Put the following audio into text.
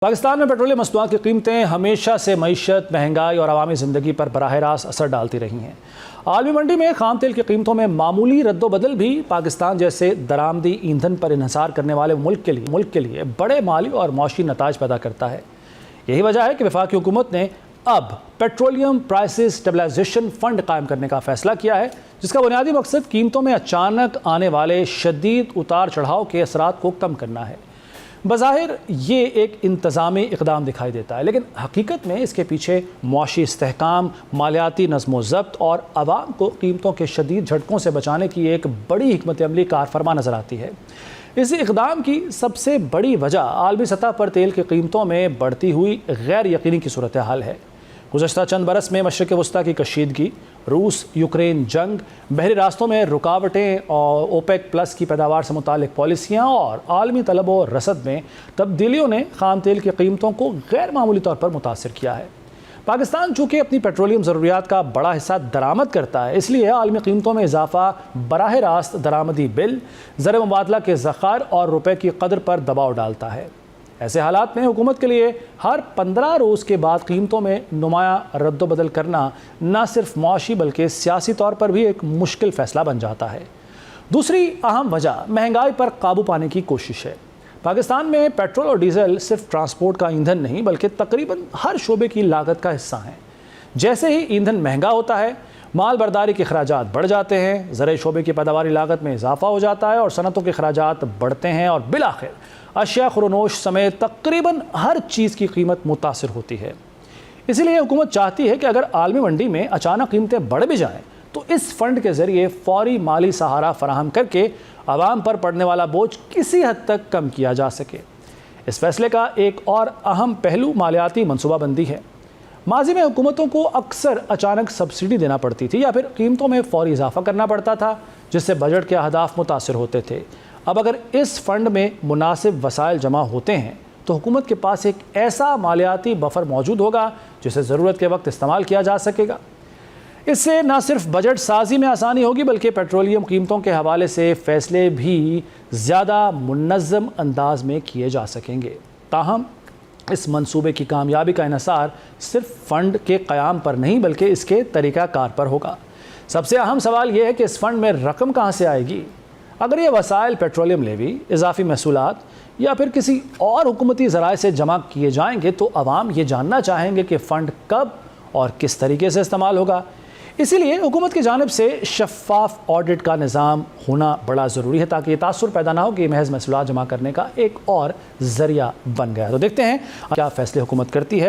पाकिस्तान में पेट्रोलियम मसनूआत की कीमतें हमेशा से मईशत, महंगाई और आवामी ज़िंदगी पर बराह रास्त असर डालती रही हैं। आलमी मंडी में खाम तेल की कीमतों में मामूली रद्दोबदल भी पाकिस्तान जैसे दरामदी ईंधन पर इन्हिसार करने वाले मुल्क के लिए बड़े माली और मौशी नताज पैदा करता है। यही वजह है कि वफाकी हुकूमत ने अब पेट्रोलियम प्राइसेस स्टेबलाइजेशन फ़ंड कायम करने का फ़ैसला किया है, जिसका बुनियादी मकसद कीमतों में अचानक आने वाले शदीद उतार चढ़ाव के असरात को कम करना है। बज़ाहिर ये एक इंतज़ामी इक़दाम दिखाई देता है, लेकिन हकीकत में इसके पीछे मुआशी इस्तेहकाम, मालियाती नज़्म ज़ब्त और आवाम को कीमतों के शदीद झटकों से बचाने की एक बड़ी हिकमत अमली कारफरमा नज़र आती है। इस इक़दाम की सबसे बड़ी वजह आलमी सतह पर तेल की कीमतों में बढ़ती हुई गैर यकीनी की सूरत हाल है। गुज़श्ता चंद बरस में मशरिक़ वस्ता की कशीदगी, रूस यूक्रेन जंग, बहरी रास्तों में रुकावटें और ओपेक प्लस की पैदावार से मुतालिक पॉलिसियाँ और आलमी तलब व रसद में तब्दीलियों ने खाम तेल की कीमतों को गैर मामूली तौर पर मुतासिर किया है। पाकिस्तान चूँकि अपनी पेट्रोलियम ज़रूरियात का बड़ा हिस्सा दरामद करता है, इसलिए आलमी कीमतों में इजाफा बराह रास्त दरामदी बिल, ज़र मुबादला के ज़ख़ायर और रुपए की कदर पर दबाव डालता है। ऐसे हालात में हुकूमत के लिए हर 15 रोज़ के बाद कीमतों में नुमाया रद्दोबदल करना न सिर्फ मुआशी बल्कि सियासी तौर पर भी एक मुश्किल फ़ैसला बन जाता है। दूसरी अहम वजह महंगाई पर काबू पाने की कोशिश है। पाकिस्तान में पेट्रोल और डीजल सिर्फ ट्रांसपोर्ट का ईंधन नहीं बल्कि तकरीबन हर शोबे की लागत का हिस्सा हैं। जैसे ही ईंधन महंगा होता है, माल बर्दारी के अखराजात बढ़ जाते हैं, ज़राई शोबे की पैदावारी लागत में इजाफा हो जाता है और सनतों के अखराजात बढ़ते हैं और बिलाखिर अशिया खुरनोश समेत तकरीबन हर चीज़ की कीमत मुतासिर होती है। इसीलिए हुकूमत चाहती है कि अगर आलमी मंडी में अचानक कीमतें बढ़ भी जाएं तो इस फंड के ज़रिए फ़ौरी माली सहारा फराहम करके आवाम पर पड़ने वाला बोझ किसी हद तक कम किया जा सके। इस फैसले का एक और अहम पहलू मालियाती मनसूबाबंदी है। माजी में हुकूमतों को अक्सर अचानक सब्सिडी देना पड़ती थी या फिर कीमतों में फ़ौरी इजाफा करना पड़ता था, जिससे बजट के अहदाफ मुतासिर होते थे। अब अगर इस फ़ंड में मुनासिब वसाइल जमा होते हैं तो हुकूमत के पास एक ऐसा मालियाती बफर मौजूद होगा जिसे ज़रूरत के वक्त इस्तेमाल किया जा सकेगा। इससे न सिर्फ बजट साजी में आसानी होगी बल्कि पेट्रोलियम कीमतों के हवाले से फ़ैसले भी ज़्यादा मुनज़्ज़म अंदाज में किए जा सकेंगे। ताहम इस मंसूबे की कामयाबी का इन्हिसार सिर्फ फ़ंड के क़याम पर नहीं बल्कि इसके तरीक़ाकार पर होगा। सबसे अहम सवाल यह है कि इस फ़ंड में रकम कहाँ से आएगी। अगर ये वसाइल पेट्रोलियम लेवी, इजाफी महसूलात या फिर किसी और हुकूमती ज़राए से जमा किए जाएंगे तो अवाम ये जानना चाहेंगे कि फ़ंड कब और किस तरीके से इस्तेमाल होगा। इसीलिए हुकूमत की जानिब से शफ़ाफ ऑडिट का निज़ाम होना बड़ा ज़रूरी है ताकि ये तासुर पैदा ना हो कि महज महसूलात जमा करने का एक और ज़रिया बन गया। तो देखते हैं क्या फ़ैसले हुकूमत करती है।